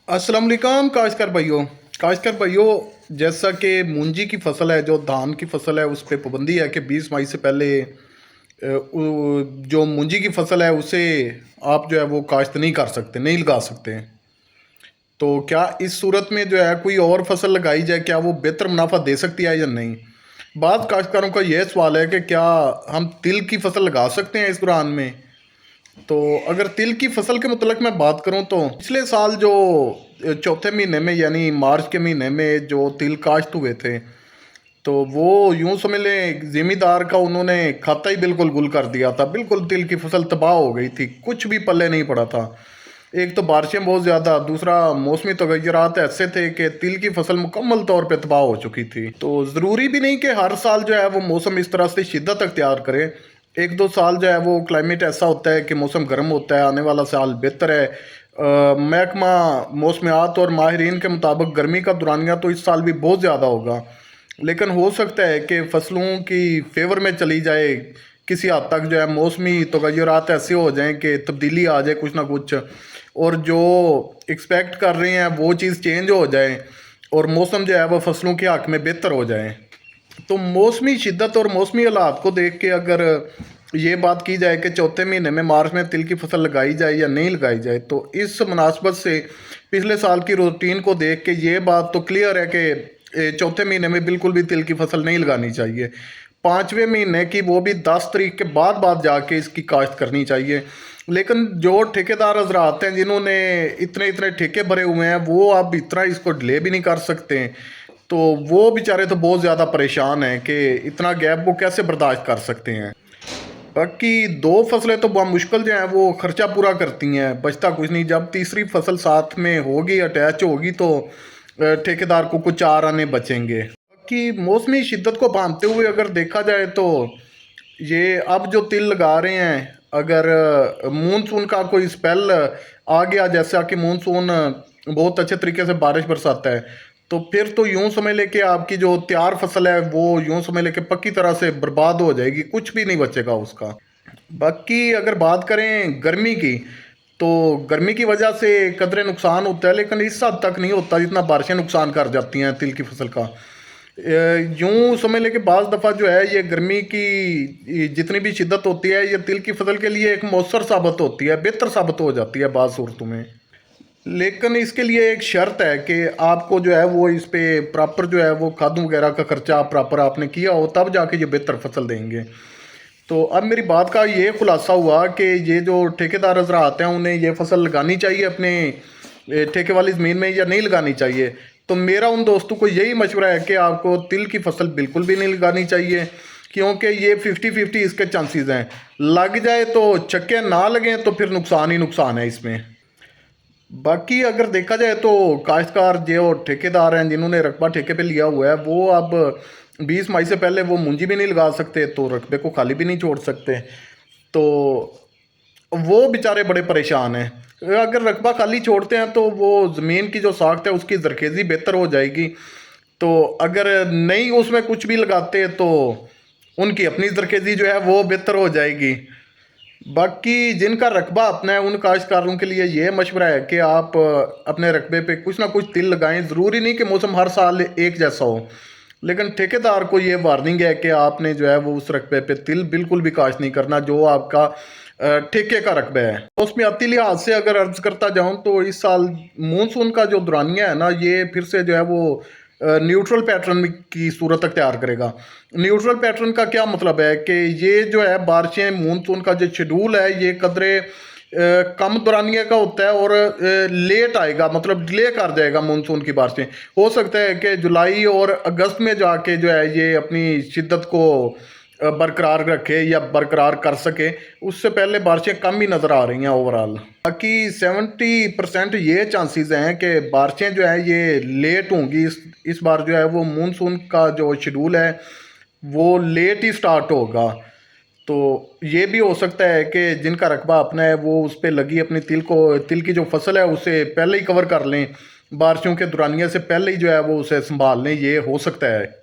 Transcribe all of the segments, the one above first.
अस्सलाम वालेकुम काश्तकार भाइयों। जैसा कि मूंजी की फसल है, जो धान की फसल है, उस पर पाबंदी है कि 20 मई से पहले जो मूंजी की फसल है उसे आप जो है वो काश्त नहीं कर सकते, नहीं लगा सकते हैं। तो क्या इस सूरत में जो है कोई और फसल लगाई जाए, क्या वो बेहतर मुनाफा दे सकती है या नहीं? बाद काश्तकारों का यह सवाल है कि क्या हम तिल की फसल लगा सकते हैं इस दौरान में। तो अगर तिल की फसल के मुतलक मैं बात करूं तो पिछले साल जो चौथे महीने में यानी मार्च के महीने में जो तिल काश्त हुए थे, तो वो यूं समझ लें ज़िमींदार का उन्होंने खाता ही बिल्कुल गुल कर दिया था। बिल्कुल तिल की फसल तबाह हो गई थी, कुछ भी पल्ले नहीं पड़ा था। एक तो बारिशें बहुत ज़्यादा, दूसरा मौसमी तगय्युरात ऐसे थे कि तिल की फसल मुकम्मल तौर पे तबाह हो चुकी थी। तो ज़रूरी भी नहीं कि हर साल जो है वो मौसम इस तरह से शिद्दत अख्तियार करे। एक दो साल जो है वो क्लाइमेट ऐसा होता है कि मौसम गर्म होता है, आने वाला साल बेहतर है। महकमा मौसमियात और माहिरीन के मुताबिक गर्मी का दौरानिया तो इस साल भी बहुत ज़्यादा होगा, लेकिन हो सकता है कि फसलों की फेवर में चली जाए। किसी हद तक जो है मौसमी तगय्युरात ऐसे हो जाएं कि तब्दीली आ जाए कुछ ना कुछ, और जो एक्सपेक्ट कर रहे हैं वो चीज़ चेंज हो जाए और मौसम जो है वो फसलों के हक़ में बेहतर हो जाए। तो मौसमी शिद्दत और मौसमी हालात को देख के अगर ये बात की जाए कि चौथे महीने में मार्च में तिल की फसल लगाई जाए या नहीं लगाई जाए, तो इस मुनासबत से पिछले साल की रूटीन को देख के ये बात तो क्लियर है कि चौथे महीने में बिल्कुल भी तिल की फसल नहीं लगानी चाहिए। पाँचवें महीने की, वो भी 10 तारीख के बाद जाके इसकी काश्त करनी चाहिए। लेकिन जो ठेकेदार हजरात हैं जिन्होंने इतने इतने ठेके भरे हुए हैं, वो अब इतना इसको डिले भी नहीं कर सकते। तो वो बेचारे तो बहुत ज़्यादा परेशान हैं कि इतना गैप वो कैसे बर्दाश्त कर सकते हैं। बाकी दो फसलें तो बहुत मुश्किल जो हैं वो खर्चा पूरा करती हैं, बचता कुछ नहीं। जब तीसरी फसल साथ में होगी, अटैच होगी, तो ठेकेदार को कुछ 4 आने बचेंगे। बाकी मौसमी शिद्दत को भांपते हुए अगर देखा जाए तो ये अब जो तिल लगा रहे हैं, अगर मानसून का कोई स्पेल आ गया, जैसा कि मानसून बहुत अच्छे तरीके से बारिश बरसाता है, तो फिर तो यूं समझ ले कि आपकी जो तैयार फसल है वो यूं समझ ले कि पक्की तरह से बर्बाद हो जाएगी, कुछ भी नहीं बचेगा उसका। बाकी अगर बात करें गर्मी की, तो गर्मी की वजह से कदरे नुकसान होता है, लेकिन इस हद तक नहीं होता जितना बारिशें नुकसान कर जाती हैं तिल की फसल का। यूं समझ लें कि बाज़ दफ़ा जो है ये गर्मी की जितनी भी शिद्दत होती है, ये तिल की फसल के लिए एक मौसर साबित होती है, बेहतर साबित हो जाती है बाज़ सूरतों में। लेकिन इसके लिए एक शर्त है कि आपको जो है वो इस पे प्रॉपर जो है वो खाद वगैरह का खर्चा प्रॉपर आपने किया हो, तब जाके ये बेहतर फसल देंगे। तो अब मेरी बात का ये खुलासा हुआ कि ये जो ठेकेदार हजरात हैं उन्हें ये फसल लगानी चाहिए अपने ठेके वाली ज़मीन में या नहीं लगानी चाहिए। तो मेरा उन दोस्तों को यही मशवरा है कि आपको तिल की फसल बिल्कुल भी नहीं लगानी चाहिए, क्योंकि ये 50-50 इसके चांसेस हैं। लग जाए तो छक्के, ना लगें तो फिर नुकसान ही नुकसान है इसमें। बाकी अगर देखा जाए तो काश्तकार जो ठेकेदार हैं जिन्होंने रकबा ठेके पे लिया हुआ है, वो अब 20 मई से पहले वो मुंजी भी नहीं लगा सकते, तो रकबे को खाली भी नहीं छोड़ सकते। तो वो बेचारे बड़े परेशान हैं। अगर रकबा खाली छोड़ते हैं तो वो ज़मीन की जो साख्त है उसकी जरखेज़ी बेहतर हो जाएगी। तो अगर नहीं उसमें कुछ भी लगाते तो उनकी अपनी जरखेज़ी जो है वो बेहतर हो जाएगी। बाकी जिनका रकबा अपना है उन काश्तकारों के लिए ये मशवरा है कि आप अपने रकबे पे कुछ ना कुछ तिल लगाएं। ज़रूरी नहीं कि मौसम हर साल एक जैसा हो, लेकिन ठेकेदार को ये वार्निंग है कि आपने जो है वो उस रकबे पे तिल बिल्कुल भी काश्त नहीं करना जो आपका ठेके का रकबा है। मौसमियाती लिहाज से अगर अर्ज करता जाऊं तो इस साल मानसून का जो दौरानिया है ना, ये फिर से जो है वो न्यूट्रल पैटर्न की सूरत अख्तियार करेगा। न्यूट्रल पैटर्न का क्या मतलब है कि ये जो है बारिशें, मानसून का जो शेड्यूल है ये कदरे कम दौरानिया का होता है और लेट आएगा, मतलब डिले कर जाएगा मानसून की बारिशें। हो सकता है कि जुलाई और अगस्त में जाके जो है ये अपनी शिद्दत को बरकरार रखे या बरकरार कर सके, उससे पहले बारिशें कम ही नज़र आ रही हैं ओवरऑल। बाकी 70% ये चांसेस हैं कि बारिशें जो है ये लेट होंगी। इस बार जो है वो मानसून का जो शेड्यूल है वो लेट ही स्टार्ट होगा। तो ये भी हो सकता है कि जिनका रकबा अपना है वो उस पर लगी अपनी तिल की जो फसल है उसे पहले ही कवर कर लें, बारिशों के दौरानिया से पहले ही जो है वो उसे संभाल लें, ये हो सकता है।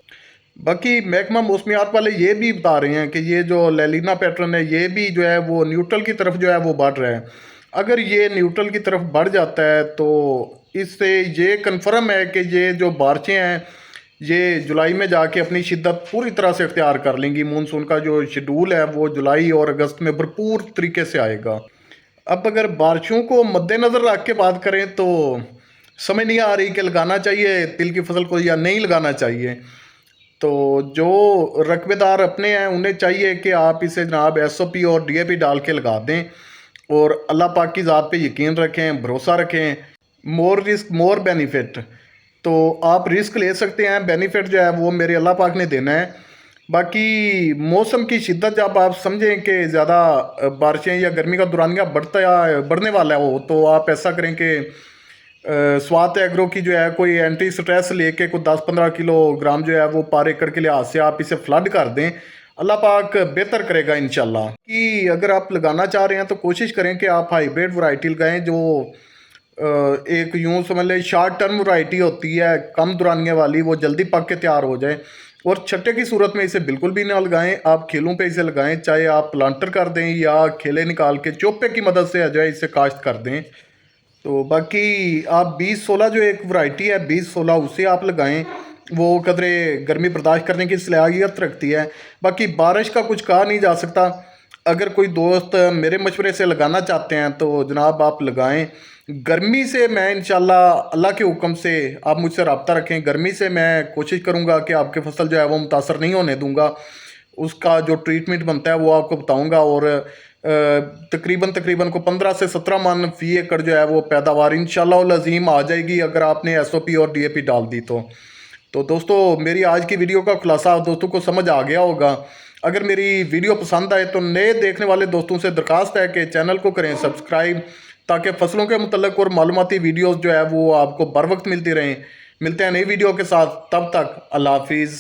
बाकी महकमा मौसमियात वाले ये भी बता रहे हैं कि ये जो लैलिना पैटर्न है ये भी जो है वो न्यूट्रल की तरफ जो है वो बढ़ रहा है। अगर ये न्यूट्रल की तरफ बढ़ जाता है तो इससे ये कन्फर्म है कि ये जो बारिशें हैं ये जुलाई में जाके अपनी शिद्दत पूरी तरह से इख्तियार कर लेंगी। मानसून का जो शेड्यूल है वो जुलाई और अगस्त में भरपूर तरीके से आएगा। अब अगर बारिशों को मद्देनज़र रख के बात करें तो समझ नहीं आ रही कि लगाना चाहिए तिल की फसल को या नहीं लगाना चाहिए। तो जो रकबेदार अपने हैं उन्हें चाहिए कि आप इसे जनाब SOP और DAP डाल के लगा दें और अल्लाह पाक की ज़ात पे यकीन रखें, भरोसा रखें। मोर रिस्क मोर बेनिफिट, तो आप रिस्क ले सकते हैं, बेनिफिट जो है वो मेरे अल्लाह पाक ने देना है। बाकी मौसम की शिद्दत जब आप समझें कि ज़्यादा बारिशें या गर्मी का दौरानिया बढ़ने वाला हो तो आप ऐसा करें कि स्वात एग्रो की जो है कोई एंटी स्ट्रेस लेके कोई 10-15 किलोग्राम जो है वो पर एकड़ के लिहाज से आप इसे फ्लड कर दें। अल्लाह पाक बेहतर करेगा इंशाल्लाह। कि अगर आप लगाना चाह रहे हैं तो कोशिश करें कि आप हाइब्रिड वैरायटी लगाएं जो एक यूँ समझ लें शॉर्ट टर्म वैरायटी होती है, कम दुरानिए वाली, वो जल्दी पक के तैयार हो जाए। और छट्टे की सूरत में इसे बिल्कुल भी ना लगाएं, आप खेलों पे इसे लगाएं, चाहे आप प्लांटर कर दें या खेले निकाल के चोपे की मदद से जो है इसे काश्त कर दें। तो बाकी आप 20-16 जो एक वैरायटी है 20-16 उसे आप लगाएं, वो कदरे गर्मी बर्दाश्त करने की सलाहियत रखती है। बाकी बारिश का कुछ कहा नहीं जा सकता। अगर कोई दोस्त मेरे मशवरे से लगाना चाहते हैं तो जनाब आप लगाएं। गर्मी से मैं इंशाल्लाह अल्लाह के हुक्म से आप मुझसे रब्ता रखें। गर्मी से मैं कोशिश करूंगा कि आपकी फसल जो है वो मुतासर नहीं होने दूंगा। उसका जो ट्रीटमेंट बनता है वो आपको बताऊंगा। और तकरीबन को 15 से 17 मन फी एकड़ जो है वो पैदावार इंशाल्लाह अज़ीम आ जाएगी अगर आपने SOP और DAP डाल दी तो दोस्तों मेरी आज की वीडियो का खुलासा दोस्तों को समझ आ गया होगा। अगर मेरी वीडियो पसंद आए तो नए देखने वाले दोस्तों से दरख्वास्त है कि चैनल को करें सब्सक्राइब, ताकि फसलों के मुतल्लिक़ और मालूमाती वीडियोज़ जो है वो आपको बर वक्त मिलती रहें। मिलते हैं नई वीडियो के साथ, तब तक अल्लाह हाफिज़।